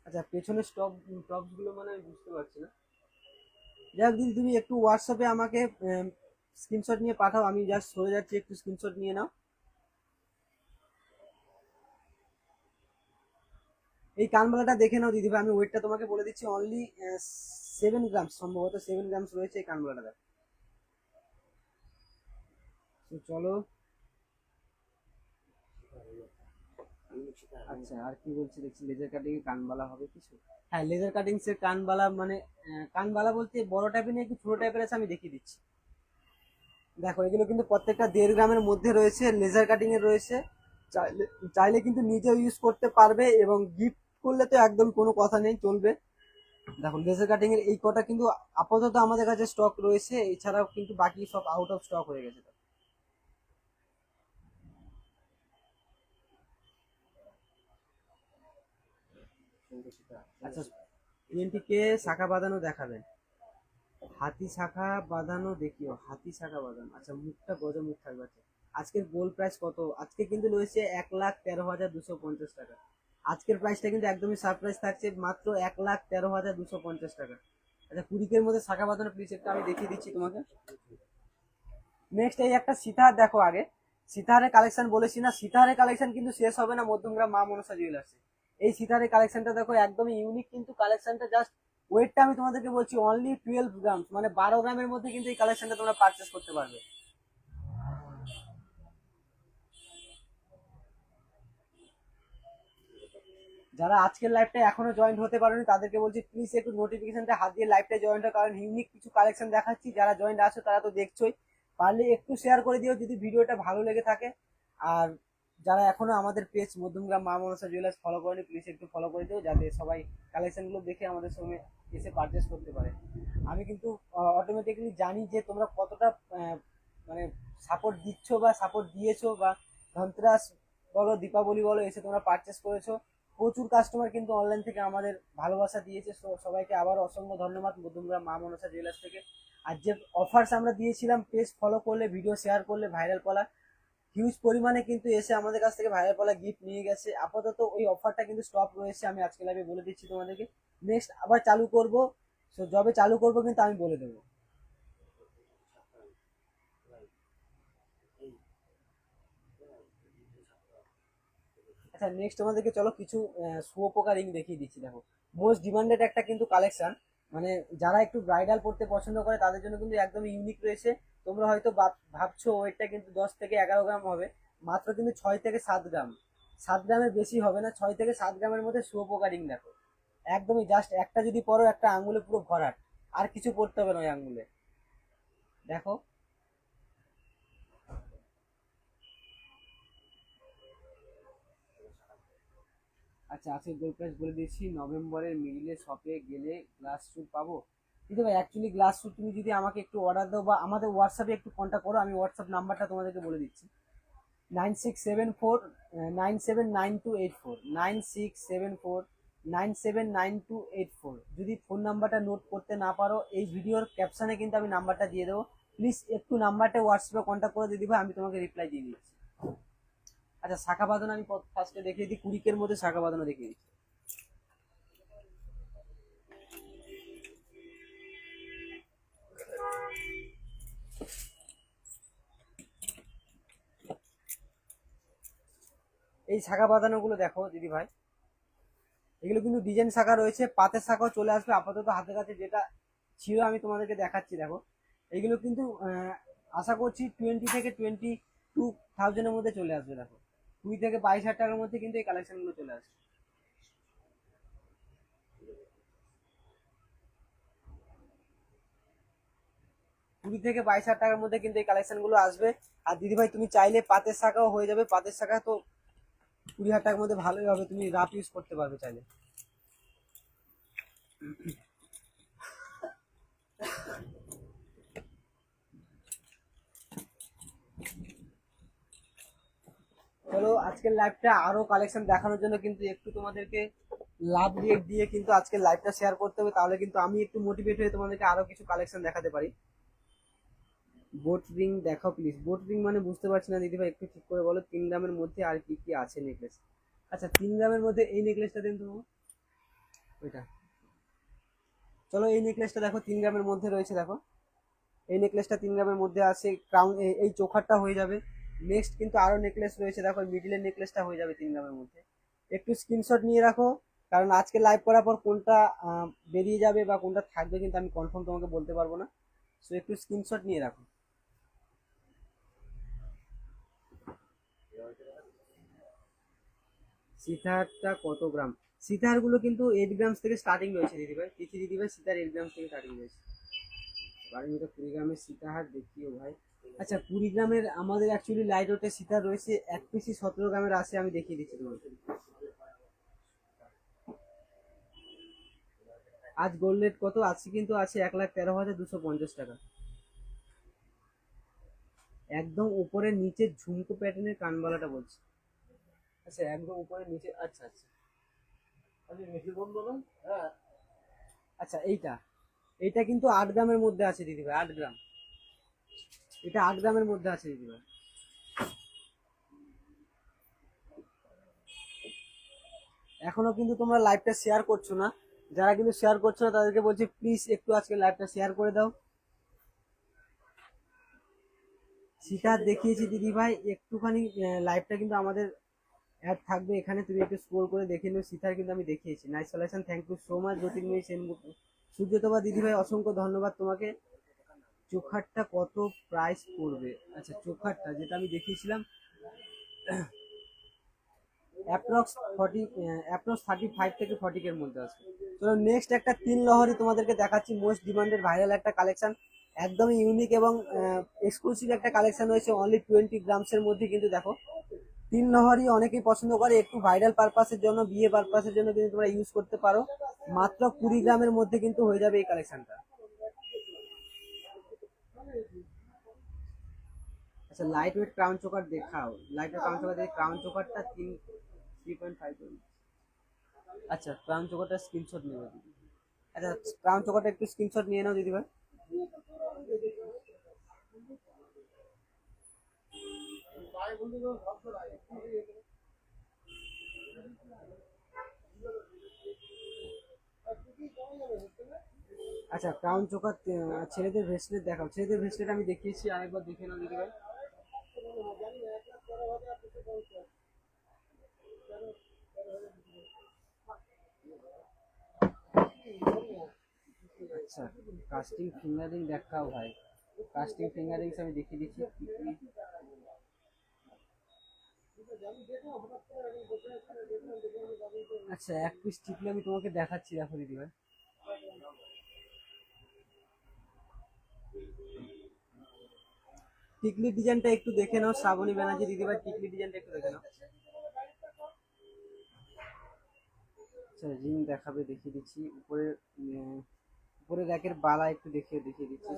আচ্ছা, পেছনে টপস গুলো মানে আমি বুঝতে পারছি না। যাই হোক দিদি, তুমি একটু হোয়াটসঅ্যাপে আমাকে স্ক্রিনশট নিয়ে পাঠাও, আমি জাস্ট সরে যাচ্ছি, একটু স্ক্রিনশট নিয়ে নাও। এই কানবালাটা দেখে নাও দিদিভাই, আমি ওয়েটটা তোমাকে বলে দিচ্ছি। অনলি 7 গ্রাম, সম্ভবত 7 গ্রামস রয়েছে এই কানবালাটা। তো চলো। আচ্ছা, আর কি বলছি দেখছি, লেজার কাটিং এর কানবালা হবে কিছু। হ্যাঁ, লেজার কাটিং এর কানবালা মানে কানবালা বলতে বড় টাইপের না একটু ছোট টাইপের আছে, আমি দেখিয়ে দিচ্ছি। দেখো এগুলো কিন্তু প্রত্যেকটা 1.5 গ্রামের মধ্যে রয়েছে, লেজার কাটিং এর রয়েছে। চাইলে চাইলে কিন্তু নিজেও ইউজ করতে পারবে, এবং গিফট করলে তো একদম কোনো কথা নেই, চলবে। দেখো লেজার কাটিং এর এই কটা কিন্তু আপাতত আমাদের কাছে স্টক রয়েছে, এছাড়াও কিন্তু বাকি সব আউট অফ স্টক হয়ে গেছে। আচ্ছা, টিএনটিকে শাখা বাঁধানো দেখাবেন। হাতি শাখা বাঁধানো দেখিও, হাতি শাখা বাঁধানো। আচ্ছা, মুখটা গজ মুখ থাকবে। আচ্ছা, আজকের গোল্ড প্রাইস কত? আজকে কিন্তু রয়েছে 1,13,250 টাকা। আজকের প্রাইসটা কিন্তু একদমই সারপ্রাইজ থাকছে, মাত্র 1,13,250 টাকা। আচ্ছা, কুড়িকের মধ্যে শাখা বাঁধানো প্লিজ একটা আমি দেখিয়ে দিচ্ছি তোমাকে। নেক্সট এই একটা সীতাহার দেখো আগে। সীতাহারের কালেকশন বলেছি না, সীতাহারের কালেকশন কিন্তু শেষ হবে না মধ্যমগ্রাম মা মনসা জুয়েলার্সে। এই সীতাহারের কালেকশনটা দেখো, একদমই ইউনিক কিন্তু কালেকশনটা। জাস্ট ওয়েটটা আমি তোমাদেরকে বলছি, অনলি 12 গ্রাম, মানে 12 গ্রামের মধ্যে কিন্তু এই কালেকশনটা তোমরা পারচেস করতে পারবে। যারা আজকের লাইভটা এখনো জয়েন্ট হতে পারেনি তাদেরকে বলছি প্লিজ একটু নোটিফিকেশনটা হাত দিয়ে লাইভটা জয়েন্ট হয়, কারণ ইউনিক কিছু কালেকশন দেখাচ্ছি। যারা জয়েন্ট আছো তারা তো দেখছোই, পারলে একটু শেয়ার করে দিও যদি ভিডিওটা ভালো লেগে থাকে। আর যারা এখনো আমাদের পেজ মধ্যমগ্রাম মা মনসা জুয়েলার্স ফলো করেনি, প্লিজ একটু ফলো করে দিও, যাতে সবাই কালেকশনগুলো দেখে আমাদের সঙ্গে এসে পারচেস করতে পারে। আমি কিন্তু অটোমেটিক্যালি জানি যে তোমরা কতটা মানে সাপোর্ট দিচ্ছ বা সাপোর্ট দিয়েছো, বা ধনতেরাস বলো দীপাবলি বলো এসে তোমরা পারচেস করেছো। প্রচুর কাস্টমার কিন্তু অনলাইন থেকে আমাদের ভালোবাসা দিয়েছে। সবাইকে আবার অসংখ্য ধন্যবাদ মধ্যমগ্রাম মা মনসা জুয়েলার্স থেকে। আর যে অফার্স আমরা দিয়েছিলাম, পেজ ফলো করলে, ভিডিও শেয়ার করলে, ভাইরাল পলা হিউজ পরিমাণে কিন্তু এসে আমাদের কাছ থেকে ভাইরাল পলা গিফট নিয়ে গেছে। আপাতত ওই অফারটা কিন্তু স্টপ রয়েছে, আমি আজকে লাইভে বলে দিচ্ছি তোমাদেরকে। নেক্সট আবার চালু করব, সো যবে চালু করব কিন্তু আমি বলে দেবো। আচ্ছা, নেক্সট তোমাদেরকে চলো কিছু শুয়োপোকা রিং দেখিয়ে দিচ্ছি। দেখো মোস্ট ডিমান্ডেড একটা কিন্তু কালেকশন, মানে যারা একটু ব্রাইডাল পড়তে পছন্দ করে তাদের জন্য কিন্তু একদম ইউনিক রয়েছে। তোমরা হয়তো ভাবছো ওয়েটটা কিন্তু 10 থেকে 11 গ্রাম হবে, মাত্র কিন্তু 6 থেকে 7 গ্রাম। 7 গ্রামের বেশি হবে না, 6 থেকে 7 গ্রামের মধ্যে শুয়োপোকা রিং। দেখো একদমই জাস্ট একটা যদি পরো, একটা আঙ্গুলে পুরো ভরাট, আর কিছু পড়তে হবে না ওই আঙ্গুলে। দেখো আচ্ছা আজকে গোল প্রাইস বলে দিচ্ছি, নভেম্বরের মিডিলে শপে গেলে গ্লাস শুট পাবো। দিদি ভাই অ্যাকচুয়ালি গ্লাস শুট তুমি যদি আমাকে একটু অর্ডার দাও বা আমাদের হোয়াটসঅ্যাপে একটু কন্ট্যাক্ট করো, আমি হোয়াটসঅ্যাপ নাম্বারটা তোমাদেরকে বলে দিচ্ছি। 9674 যদি ফোন নাম্বারটা নোট করতে না পারো, এই ভিডিওর ক্যাপশনে কিন্তু আমি নাম্বারটা দিয়ে দেবো। প্লিজ একটু নাম্বারটা হোয়াটসঅ্যাপে কন্ট্যাক্ট করে দিদি ভাই, আমি তোমাকে রিপ্লাই দিয়ে দিচ্ছি। আচ্ছা শাখা বাঁধানো আমি ফার্স্টে দেখিয়ে দিই, কুড়িকের মধ্যে শাখা বাঁধানো দেখিয়ে দিচ্ছি। এই শাখা বাঁধানো গুলো দেখো দিদি ভাই, এগুলো কিন্তু ডিজাইন শাখা রয়েছে, পাতের শাখাও চলে আসবে। আপাতত হাতের কাছে যেটা ছিল আমি তোমাদেরকে দেখাচ্ছি দেখো। এগুলো কিন্তু আশা করছি 20 থেকে 22,000 মধ্যে চলে আসবে দেখো। 20 থেকে 22,000 টাকার মধ্যে কিন্তু এই কালেকশন গুলো চলে আসবে। 20 থেকে 22,000 টাকার মধ্যে কিন্তু এই কালেকশন গুলো আসবে। আর দিদি ভাই তুমি চাইলে পাতের শাখাও হয়ে যাবে, পাতের শাখা তো 20,000 টাকার মধ্যে ভালোই হবে, তুমি রাফ ইউজ করতে পারবে চাইলে। চলো আজকের লাইভটা আরো কালেকশন দেখানোর জন্য কিন্তু একটু তোমাদেরকে লাভ দিয়ে কিন্তু আজকের লাইভটা শেয়ার করতে হবে, তাহলে কিন্তু আমি একটু মোটিভেট হয়ে তোমাদেরকে আরো কিছু কালেকশন দেখাতে পারি। বোট রিং দেখাও প্লিজ। বোট রিং মানে বুঝতে পারছি না দিদি ভাই, একটু ঠিক করে বলো। 3 গ্রামের মধ্যে আর কি কি আছে নেকলেস? আচ্ছা 3 গ্রামের মধ্যে এই নেকলেসটা দিন তো ওইটা। চলো এই নেকলেসটা দেখো 3 গ্রামের মধ্যে রয়েছে দেখো। এই নেকলেসটা 3 গ্রামের মধ্যে আছে, ক্রাউন এই চোখারটা হয়ে যাবে। নেক্সট কিন্তু আরো নেকলেস রয়েছে দেখো, মিডিলের নেকলেসটা হয়ে যাবে 3 গ্রামের মধ্যে। একটু স্ক্রিনশট নিয়ে রাখো, কারণ আজকে লাইভ করার পর কোনটা বেরিয়ে যাবে বা কোনটা থাকবে কিন্তু আমি কনফার্ম তোমাকে বলতে পারবো না। সো একটু স্ক্রিনশট নিয়ে রাখো। সীতাহারটা কত গ্রাম? সীতাহার গুলো কিন্তু 8 গ্রাম থেকে স্টার্টিং রয়েছে দিদি ভাই, তিথি দিদি ভাই সীতার 8 গ্রাম থেকে স্টার্টিং রয়েছে। 12 মিটার 20 গ্রামের সীতাহার দেখিও ভাই। আচ্ছা 20 গ্রামের আমাদের অ্যাকচুয়ালি লাইট ওয়েটের সীতার রয়েছে, এক পিসি 17 গ্রামের আছে, আমি দেখিয়ে দিচ্ছি তোমাকে। আজ গোল্ড রেট কত আছে? কিন্তু আছে 1,13,250 টাকা। একদম উপরের নিচে ঝুমকো প্যাটার্নের কানবালাটা বলছি। আচ্ছা একদম উপরের নিচে, আচ্ছা আচ্ছা। আচ্ছা এইটা, এইটা কিন্তু 8 গ্রামের মধ্যে আছে দিদি ভাই, 8 গ্রাম। এটা 8 গ্রামের মধ্যে আছে দিদি ভাই। এখনো কিন্তু তোমরা লাইভটা শেয়ার করছো না, যারা কিন্তু শেয়ার করছো না তাদেরকে বলছি প্লিজ একটু আজকে লাইভটা শেয়ার করে দাও। সীতার দেখিয়েছি দিদি ভাই, একটুখানি লাইভটা কিন্তু আমাদের অ্যাড থাকবে এখানে, তুমি একটু স্ক্রল করে দেখে নিও। সীতার কিন্তু আমি দেখিয়েছি। Nice collection, thank you so much Jyotirmoyee Sengupta. Suryatapa দিদি ভাই অসংখ্য ধন্যবাদ তোমাকে। চোখারটা কত প্রাইস পড়বে? আচ্ছা চোখারটা যেটা আমি দেখিয়েছিলাম অ্যাপ্রক্স 35 থেকে 40 এর মধ্যে আছে। চলো নেক্সট একটা 3 লহরি তোমাদেরকে দেখাচ্ছি, মোস্ট ডিমান্ডেড ভাইরাল একটা কালেকশন, একদমই ইউনিক এবং এক্সক্লুসিভ একটা কালেকশন হয়েছে, অনলি 20 গ্রামসের মধ্যে। কিন্তু দেখো 3 লহরি অনেকেই পছন্দ করে, একটু ভাইরাল পারপাসের জন্য, বিয়ে পারপাসের জন্য কিন্তু তোমরা ইউজ করতে পারো। মাত্র 20 গ্রামের মধ্যে কিন্তু হয়ে যাবে এই কালেকশনটা। আচ্ছা লাইট ওয়েট ক্রাউন চোকার দেখাও। লাইট ওয়েট ক্রাউন চোকার দেখি, ক্রাউন চোকারটা 3.5। আচ্ছা ক্রাউন চোকারটা স্ক্রিনশট নিয়ে দিবি। আচ্ছা ক্রাউন চোকারটা একটু স্ক্রিনশট নিয়ে নাও দিদি ভাই। আচ্ছা ক্রাউন চোকার ছেলেদের ভেস্টলেট দেখাও। ছেলেদের ভেস্টলেট আমি দেখিয়েছি, আরেকবার দেখে নাও দিদি ভাই। আচ্ছা কাস্টিং ফিঙ্গারিং দেখাও ভাই। কাস্টিং ফিঙ্গারিংস আমি দেখিয়ে দিচ্ছি কি কি। আচ্ছা এক পিস টিকলি আমি তোমাকে দেখাচ্ছি, দেখো দিদি ভাই। টিকলি ডিজাইনটা একটু দেখে নাও, শ্রাবণী ব্যানার্জি দিদি ভাই, টিকলি ডিজাইনটা একটু দেখে নাও। আচ্ছা রিং দেখাবে, দেখিয়ে দিচ্ছি। উপরে র্যাকের বালা একটু দেখিয়ে দিচ্ছি।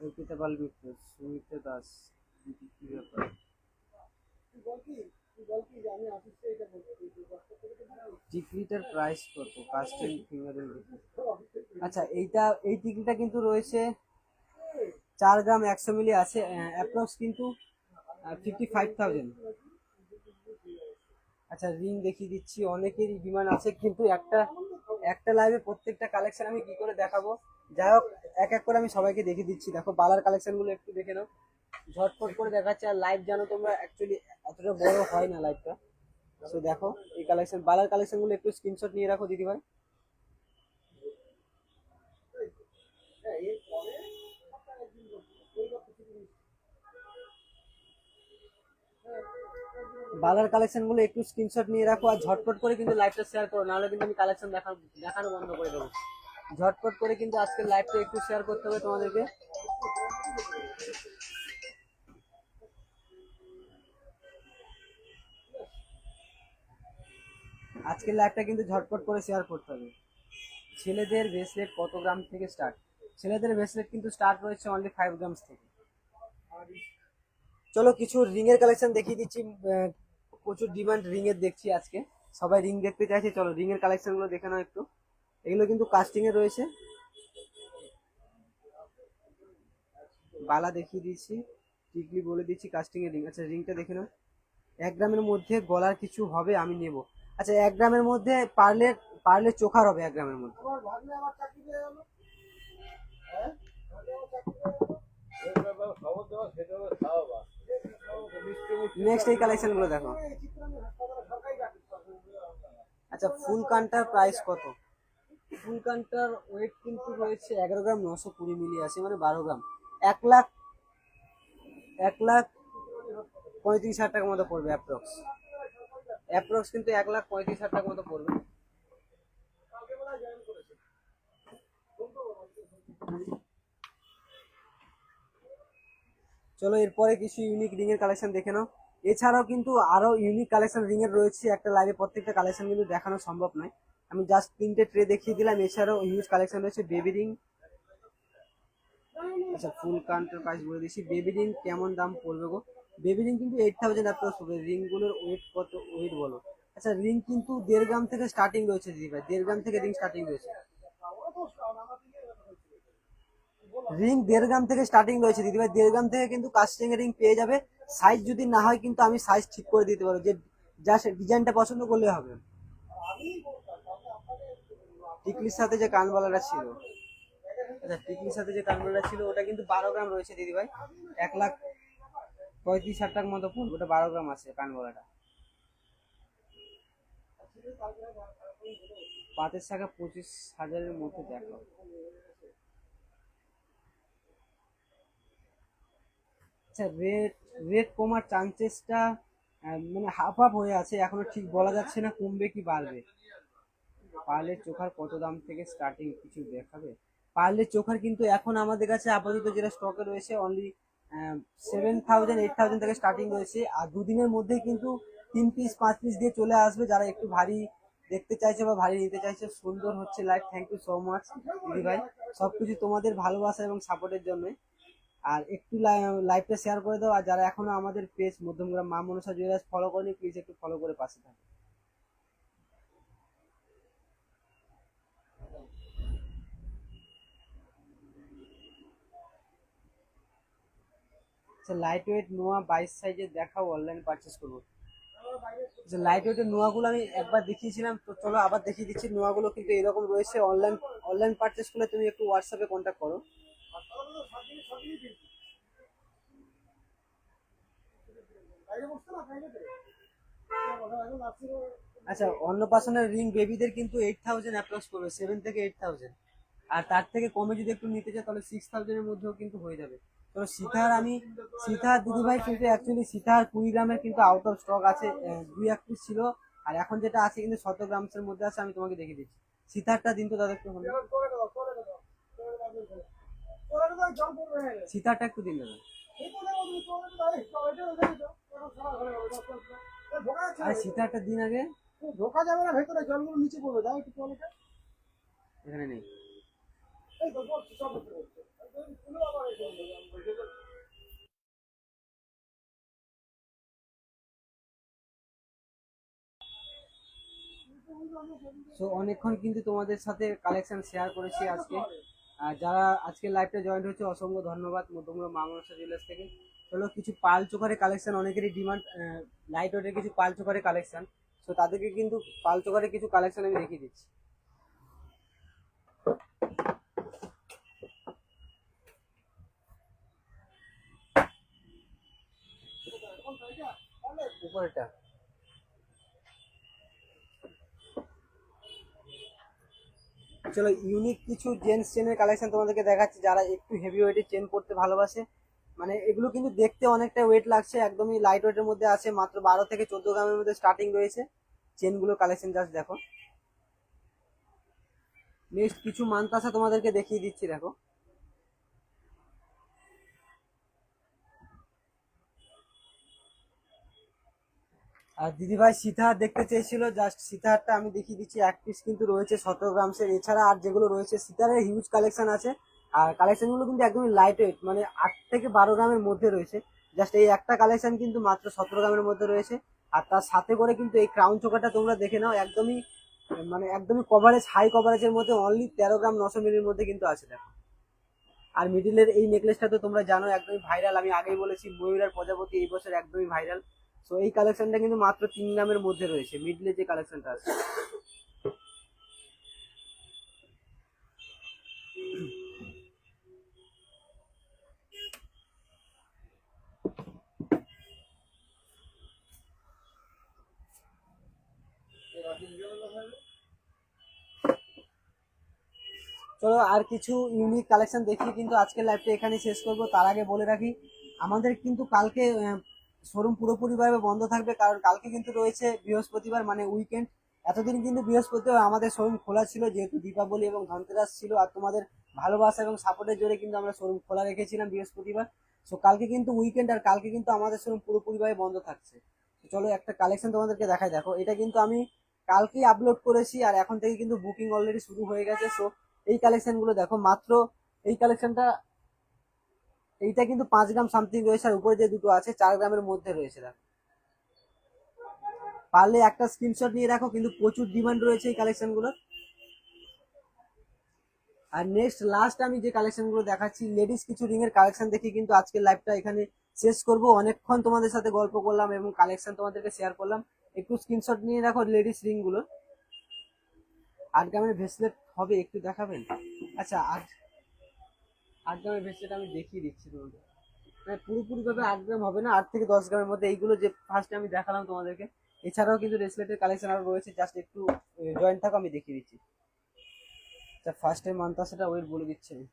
অর্পিতা বালমিত্র, সুমিত্রা দাস, কি ব্যাপার? টিকলিটার প্রাইস কত? কাস্টিং ফিঙ্গারের। আচ্ছা এই টিকলিটা কিন্তু রয়েছে 4 গ্রাম 100 মিলি আছে, অ্যাপ্রক্স কিন্তু 55,000। আচ্ছা রিং দেখিয়ে দিচ্ছি, অনেকেরই ডিমান্ড আছে কিন্তু একটা একটা লাইভে প্রত্যেকটা কালেকশন আমি কি করে দেখাবো। যাই হোক, এক এক করে আমি সবাইকে দেখিয়ে দিচ্ছি। দেখো বালার কালেকশন গুলো একটু দেখে নাও, ঝটপট করে দেখাচ্ছে। আর লাইভ জানো তোমরা অ্যাকচুয়ালি এতটা বড় হয় না লাইভটা। তো দেখো এই কালেকশন, বালার কালেকশন গুলো একটু স্ক্রিনশট নিয়ে রাখো দিদি ভাই। বালার কালেকশন গুলো একটু স্ক্রিনশট নিয়ে রাখো, আর ঝটপট করে কিন্তু লাইভটা শেয়ার করো, নাহলে কিন্তু আমি কালেকশন দেখানো বন্ধ করে দেবো। ঝটপট করে কিন্তু আজকের লাইভটা একটু শেয়ার করতে হবে তোমাদেরকে। আজকের লাইভটা কিন্তু ঝটপট করে শেয়ার করতে হবে। ছেলেদের ব্রেসলেট কত গ্রাম থেকে স্টার্ট? ছেলেদের ব্রেসলেট কিন্তু স্টার্ট রয়েছে অনলি 5 গ্রামস থেকে। চলো কিছু রিং এর কালেকশন দেখিয়ে দিচ্ছি। প্রচুর ডিমান্ড রিং এর দেখছি আজকে, সবাই রিং দেখতে চাইছে। চলো রিং এর কালেকশন গুলো দেখে নাও একটু। এগুলো কিন্তু কাস্টিং এ রয়েছে। বালা দেখিয়ে দিচ্ছি, টিকলি বলে দিচ্ছি, কাস্টিং এর রিং। আচ্ছা রিংটা দেখে নাও। 1 গ্রামের মধ্যে গলার কিছু হবে আমি নেব। আচ্ছা 1 গ্রামের মধ্যে পার্লের চোখার হবে 1 গ্রামের মধ্যে। নেক্সট এই কালেকশন গুলো দেখো। আচ্ছা ফুল কান্টার প্রাইস কত? ফুল কান্টার ওয়েট কিন্তু রয়েছে 11 গ্রাম 920 মিলি আছে, মানে 12 গ্রাম। 1 লাখ 1,35,000 টাকার মতো পড়বে অ্যাপ্রক্স কিন্তু 1,35,000 টাকার মতো পড়বে। চলো এরপরে কিছু ইউনিক রিং এর কালেকশন দেখে নাও। এছাড়াও কিন্তু আরো ইউনিক কালেকশন রিং এর রয়েছে, একটা লাইভে প্রত্যেকটা কালেকশন কিন্তু দেখানো সম্ভব নয়। আমি জাস্ট 3টে ট্রে দেখিয়ে দিলাম। এছাড়াও হিউজ কালেকশন রয়েছে বেবি রিং। আচ্ছা ফুল কান্টার প্রাইস বলে দিচ্ছি। বেবি রিং কেমন দাম পড়বে গো? বেবি রিং কিন্তু 8,000 অ্যাপ্রক্স পড়বে। রিং গুলোর ওয়েট কত, ওয়েট বলো। আচ্ছা রিং কিন্তু 1.5 গ্রাম থেকে স্টার্টিং রয়েছে দিদি ভাই, 1.5 গ্রাম থেকে রিং স্টার্টিং রয়েছে। রিং 1.5 গ্রাম থেকে স্টার্টিং রয়েছে দিদি ভাই, 1.5 গ্রাম থেকে কিন্তু কাস্টিং এর রিং পেয়ে যাবে। সাইজ যদি না হয় কিন্তু আমি সাইজ ঠিক করে দিতে পারবো, যে যা ডিজাইনটা পছন্দ করলে হবে। টিকলির সাথে যে কানবালাটা ছিল, আচ্ছা টিকলির সাথে যে কানবালাটা ছিল ওটা কিন্তু 12 গ্রাম রয়েছে দিদি ভাই। 1,35,000 টাকার মতো পড়বে, ওটা 12 গ্রাম আছে কানবালাটা। পাতের শাখা 25,000-এর মধ্যে দেখো। আচ্ছা রেট কমার চান্সেসটা মানে হাফ হাফ হয়ে আছে, এখনো ঠিক বলা যাচ্ছে না কমবে কি বাড়বে। পার্লের চোখার কত দাম থেকে স্টার্টিং কিছু দেখাবে? পার্লের চোখার কিন্তু এখন আমাদের কাছে আপাতত যেটা স্টকে রয়েছে অনলি 7,000 8,000 থেকে স্টার্টিং রয়েছে। আর দুদিনের মধ্যেই কিন্তু 3 পিস 5 পিস দিয়ে চলে আসবে, যারা একটু ভারী দেখতে চাইছে বা ভারী নিতে চাইছে। সুন্দর হচ্ছে live, thank you so much দিদি ভাই, সবকিছু তোমাদের ভালোবাসা এবং সাপোর্টের জন্য। আর একটু লাইভটা শেয়ার করে দাও, আর যারা এখনো আমাদের পেজ মধ্যমগ্রাম মা মনসা জুয়েলার্স ফলো করেনি প্লিজ একটু ফলো করে পাশে থাকো। আচ্ছা লাইট ওয়েট নোয়া 22 সাইজের দেখাও, অনলাইন পারচেস করবো। আচ্ছা লাইট ওয়েটের নোয়াগুলো আমি একবার দেখিয়েছিলাম, তো চলো আবার দেখিয়ে দিচ্ছি। নোয়াগুলো কিন্তু এরকম রয়েছে। অনলাইন পারচেস করলে তুমি একটু হোয়াটসঅ্যাপে কন্ট্যাক্ট করো। আচ্ছা অন্নপ্রাশনের রিং বেবিদের কিন্তু 8,000 অ্যাপ্রক্স পড়বে, 7 থেকে 8,000। আর তার থেকে কমে যদি একটু নিতে চাই তাহলে 6,000-এর মধ্যেও কিন্তু হয়ে যাবে। তো সীতাহার দিদি ভাই কিন্তু অ্যাকচুয়ালি সীতাহার 20 গ্রামের কিন্তু আউট অফ স্টক আছে, 2-1 পিস ছিল। আর এখন যেটা আছে কিন্তু 100 গ্রামসের মধ্যে আছে, আমি তোমাকে দেখে দিচ্ছি। সীতাহারটা দিন তো দাদা একটু হলো, সীতাহারটা একটু দিন দাদা। আর সীতাহারটা দিন আগে ঢোকা যাবে না ভেতরে, জলগুলো নিচে পড়বে, দাও একটু জলটা। এখানে নেই। এই তো পড়ছে, সব ভেতরে পড়ছে। তুলো আবার এখানে সো অনেকক্ষণ কিন্তু তোমাদের সাথে কালেকশন শেয়ার করেছি আজকে। আর যারা আজকে লাইভটা জয়েন হয়েছে অসংখ্য ধন্যবাদ মধ্যমগ্রাম মা মনসা জুয়েলার্স থেকে। চলো কিছু পাল চোকারের কালেকশন, অনেকেরই ডিমান্ড লাইট ওয়েটের কিছু পাল চোকারের কালেকশন। সো তাদেরকে কিন্তু পাল চোকারের কিছু কালেকশন আমি দেখিয়ে দিচ্ছি। উপরেটা চলো ইউনিক কিছু জেন্টস চেনের কালেকশন তোমাদেরকে দেখাচ্ছি, যারা একটু হেভি ওয়েটের চেন পড়তে ভালোবাসে। মানে এগুলো কিন্তু দেখতে অনেকটা ওয়েট লাগছে, একদমই লাইট ওয়েটের মধ্যে আছে, মাত্র 12 থেকে 14 গ্রামের মধ্যে স্টার্টিং রয়েছে চেনগুলো কালেকশন, জাস্ট দেখো। নেক্সট কিছু মানতাসা তোমাদেরকে দেখিয়ে দিচ্ছি, দেখো। আর দিদিভাই সীতাহার দেখতে চেয়েছিল, জাস্ট সীতাহারটা আমি দেখিয়ে দিচ্ছি। এক পিস কিন্তু রয়েছে 17 গ্রামসের, এছাড়া আর যেগুলো রয়েছে সীতাহারের হিউজ কালেকশন আছে। আর কালেকশনগুলো কিন্তু একদমই লাইট ওয়েট, মানে 8 থেকে 12 গ্রামের মধ্যে রয়েছে। জাস্ট এই একটা কালেকশন কিন্তু মাত্র 17 গ্রামের মধ্যে রয়েছে। আর তার সাথে করে কিন্তু এই ক্রাউন চোকারটা তোমরা দেখে নাও, একদমই মানে একদমই কভারেজ, হাই কভারেজের মধ্যে অনলি 13 গ্রাম 900 মিলির মধ্যে কিন্তু আছে, দেখো। আর মিডিলের এই নেকলেসটা তো তোমরা জানো একদমই ভাইরাল, আমি আগেই বলেছি ময়ূর আর প্রজাপতি এই বছর একদমই ভাইরাল। তো এই কালেকশনটা কিন্তু মাত্র 3 গ্রামের মধ্যে রয়েছে, মিডলে যে কালেকশনটা আছে। চলো আর কিছু ইউনিক কালেকশন দেখিয়ে কিন্তু আজকের লাইভটা এখানে শেষ করবো। তার আগে বলে রাখি আমাদের কিন্তু কালকে শোরুম পুরোপুরিভাবে বন্ধ থাকবে, কারণ কালকে কিন্তু রয়েছে বৃহস্পতিবার, মানে উইকেন্ড। এতদিন কিন্তু বৃহস্পতিবার আমাদের শোরুম খোলা ছিল, যেহেতু দীপাবলি এবং ধনতেরাস ছিল, আর তোমাদের ভালোবাসা এবং সাপোর্টের জোরে কিন্তু আমরা শোরুম খোলা রেখেছিলাম বৃহস্পতিবার। সো কালকে কিন্তু উইকেন্ড, আর কালকে কিন্তু আমাদের শোরুম পুরোপুরিভাবে বন্ধ থাকছে। চলো একটা কালেকশন তোমাদেরকে দেখাই, দেখো। এটা কিন্তু আমি কালকেই আপলোড করেছি, আর এখন থেকে কিন্তু বুকিং অলরেডি শুরু হয়ে গেছে। সো এই কালেকশন গুলো দেখো, মাত্র এই কালেকশনটা, এইটা কিন্তু 5 গ্রাম সামথিং রয়েছে, আর উপরে যে দুটো আছে 4 গ্রামের মধ্যে রয়েছে, দেখো। পারলে একটা স্ক্রিনশট নিয়ে রাখো, কিন্তু প্রচুর ডিমান্ড রয়েছে এই কালেকশন গুলোর। আর নেক্সট লাস্ট আমি যে কালেকশন গুলো দেখাচ্ছি, লেডিস কিছু রিং এর কালেকশন দেখি কিন্তু আজকের লাইভটা এখানে শেষ করব। অনেকক্ষণ তোমাদের সাথে গল্প করলাম এবং কালেকশন তোমাদেরকে শেয়ার করলাম, একটু স্ক্রিনশট নিয়ে রাখো লেডিস রিং গুলো। 8 গ্রামের ভেসলেট হবে, একটু দেখাবেন? আচ্ছা, 8 গ্রামের ভেসলেট আমি দেখিয়ে দিচ্ছি তোমাদের। মানে পুরোপুরি ভাবে 8 গ্রাম হবে না, 8 থেকে 10 গ্রামের মধ্যে এইগুলো যে ফার্স্টে আমি দেখালাম তোমাদেরকে। এছাড়াও কিন্তু রেসলেটের কালেকশন আরো রয়েছে, জাস্ট একটু জয়েন্ট থাকো, আমি দেখিয়ে দিচ্ছি। আচ্ছা, ফার্স্টের মান্তাসাটা ওয়েট বলে দিচ্ছি আমি।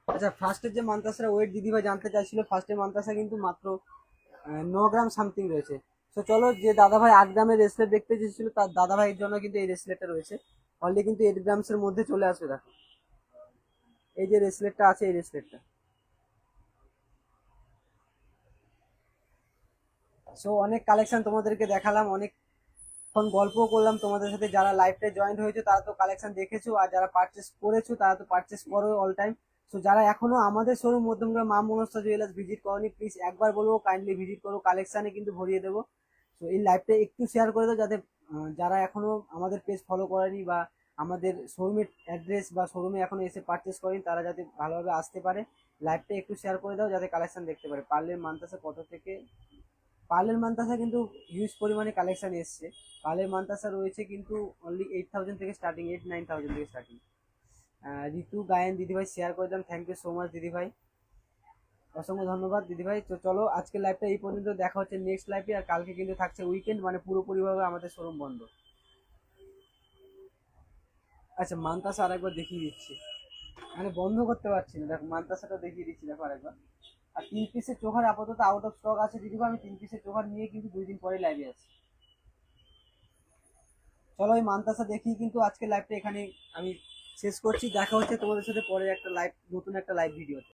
আচ্ছা, ফার্স্টের যে মান্তাসার ওয়েট দিদিভাই জানতে চাইছিল, ফার্স্টের মান্তাসা কিন্তু মাত্র 9 গ্রাম সামথিং রয়েছে। তো চলো, যে দাদাভাই 8 গ্রামের রেসলেট দেখতে চেয়েছিল তার দাদাভাইয়ের জন্য কিন্তু এই রেসলেটটা রয়েছে। অলরেডি কিন্তু 8 গ্রামস এর মধ্যে চলে আসবে, দেখো। এই যে রেসলেটটা আছে, এই রেসলেটটা। সো অনেক কালেকশন তোমাদেরকে দেখালাম, অনেকক্ষণ গল্প করলাম তোমাদের সাথে। যারা লাইভটা জয়েন হয়েছে তারা তো কালেকশন দেখেছো, আর যারা পারচেস করেছো তারা তো পারচেস করো অল টাইম। সো যারা এখনো আমাদের শোরুম মধ্যমগ্রাম মা মনসা জুয়েলার্স ভিজিট করনি, প্লিজ একবার বলবো কাইন্ডলি ভিজিট করো, কালেকশনে কিন্তু ভরিয়ে দেবো। তো এই লাইভটা একটু শেয়ার করে দাও, যাতে যারা এখনো আমাদের পেজ ফলো করেনি বা আমাদের শোরুমের অ্যাড্রেস বা শোরুমে এখনো এসে পারচেস করেনি, তারা যাতে ভালোভাবে আসতে পারে। লাইভটা একটু শেয়ার করে দাও, যাতে কালেকশন দেখতে পারে। পার্লের মান্তাসা কত থেকে, পার্লের মান্তাসা কিন্তু হিউজ পরিমাণে কালেকশন এসছে। পার্লের মান্তাসা রয়েছে কিন্তু অনলি 8,000 থেকে স্টার্টিং, 8-9,000 থেকে স্টার্টিং। ঋতু গায়েন দিদিভাই শেয়ার করে দেন, থ্যাংক ইউ সো মাচ দিদিভাই, অসংখ্য ধন্যবাদ দিদিভাই। তো চলো আজকের লাইভটা এই পর্যন্ত, দেখা হচ্ছে নেক্সট লাইভে। আর কালকে কিন্তু থাকছে উইকেন্ড, মানে পুরোপুরিভাবে আমাদের শোরুম বন্ধ। আচ্ছা, মান্তাসা আরেকবার দেখিয়ে দিচ্ছি, মানে বন্ধ করতে পারছি না, দেখো মান্তাসাটা দেখিয়ে দিচ্ছি, দেখো আরেকবার। আর 3 পিসের চোখার আপাতত আউট অফ স্টক আছে দিদিভাই, আমি 3 পিসের চোখার নিয়ে কিন্তু 2 দিন পরে লাইভে আছি। চলো এই মান্তাসা দেখি কিন্তু আজকে লাইভটা এখানে আমি শেষ করছি। দেখা হচ্ছে তোমাদের সাথে পরে একটা লাইভ, নতুন একটা লাইভ ভিডিওতে।